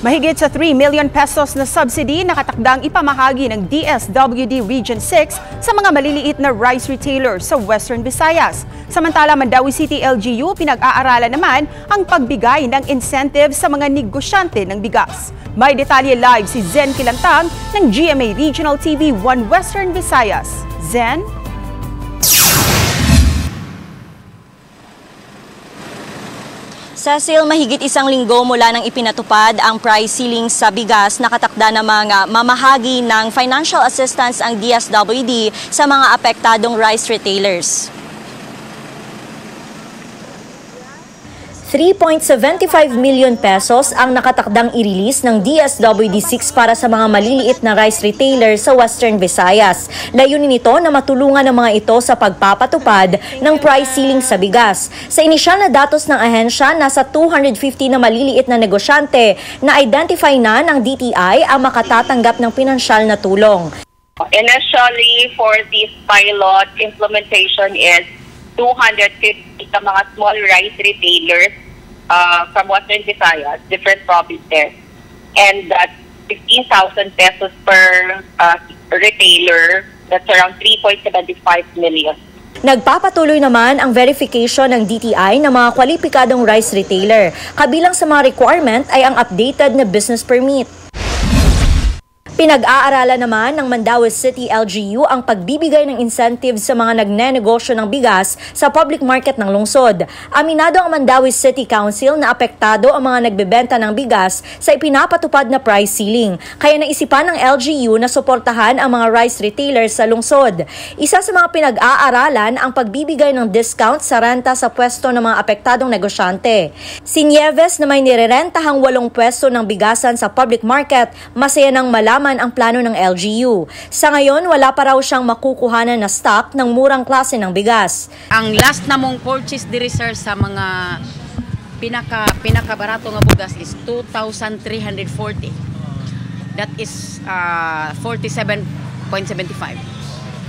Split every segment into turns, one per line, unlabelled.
Mahigit sa 3 million pesos na subsidy nakatakdang ipamahagi ng DSWD Region 6 sa mga maliliit na rice retailers sa Western Visayas. Samantala, Mandaue City LGU pinag-aaralan naman ang pagbigay ng incentive sa mga negosyante ng bigas. May detalye live si Zen Kilantang ng GMA Regional TV 1 Western Visayas. Zen?
Cecil, mahigit isang linggo mula nang ipinatupad ang price ceiling sa bigas, nakatakda na mga mamahagi ng financial assistance ang DSWD sa mga apektadong rice retailers. 3.75 million pesos ang nakatakdang i-release ng DSWD-6 para sa mga maliliit na rice retailer sa Western Visayas. Layunin nito na matulungan ng mga ito sa pagpapatupad ng price ceiling sa bigas. Sa inisyal na datos ng ahensya, nasa 250 na maliliit na negosyante na identify na ng DTI ang makatatanggap ng pinansyal na tulong.
Initially, for this pilot, implementation is 250 sa mga small rice retailers from Western Visayas, different provinces, and that 15,000 pesos per retailer, that's around 3.75 million.
Nagpapatuloy naman ang verification ng DTI ng mga kwalipikadong rice retailer. Kabilang sa mga requirement ay ang updated na business permit. Pinag-aaralan naman ng Mandaue City LGU ang pagbibigay ng incentives sa mga nagnenegosyo ng bigas sa public market ng lungsod. Aminado ang Mandaue City Council na apektado ang mga nagbebenta ng bigas sa ipinapatupad na price ceiling. Kaya naisipan ng LGU na suportahan ang mga rice retailers sa lungsod. Isa sa mga pinag-aaralan ang pagbibigay ng discount sa renta sa pwesto ng mga apektadong negosyante. Si Nieves na may nirerentahang 8 pwesto ng bigasan sa public market, masaya nang malaman ang plano ng LGU. Sa ngayon, wala pa raw siyang makukuhanan na stock ng murang klase ng bigas.
Ang last na mong purchase diri sir sa mga pinakabarato nga bugas is 2,340. That is 47.75.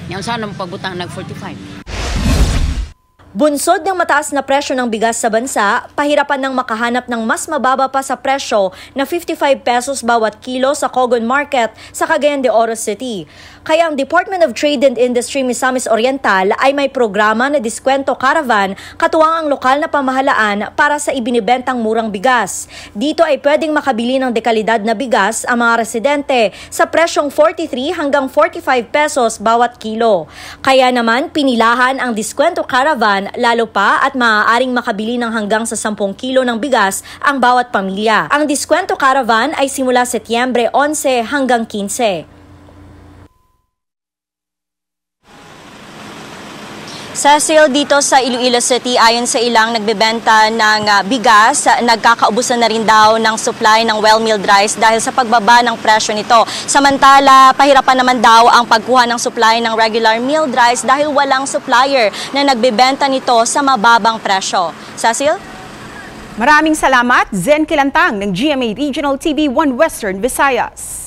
Yung saan ang pagbutang nag 45.
Bunsod ng mataas na presyo ng bigas sa bansa, pahirapan ng makahanap ng mas mababa pa sa presyo na 55 pesos bawat kilo sa Cogon Market sa Cagayan de Oro City. Kaya ang Department of Trade and Industry Misamis Oriental ay may programa na Diskwento Caravan katuwang ang lokal na pamahalaan para sa ibinibentang murang bigas. Dito ay pwedeng makabili ng dekalidad na bigas ang mga residente sa presyong 43 hanggang 45 pesos bawat kilo. Kaya naman pinilahan ang Diskwento Caravan lalo pa at maaaring makabili ng hanggang sa 10 kilo ng bigas ang bawat pamilya. Ang Diskwento Caravan ay simula Setyembre 11 hanggang 15. Cecil, dito sa Iloilo City, ayon sa ilang nagbebenta ng bigas, nagkakaubusan na rin daw ng supply ng well-milled rice dahil sa pagbaba ng presyo nito. Samantala, pahirapan naman daw ang pagkuha ng supply ng regular milled rice dahil walang supplier na nagbebenta nito sa mababang presyo. Cecil?
Maraming salamat, Zen Kilantang ng GMA Regional TV 1 Western Visayas.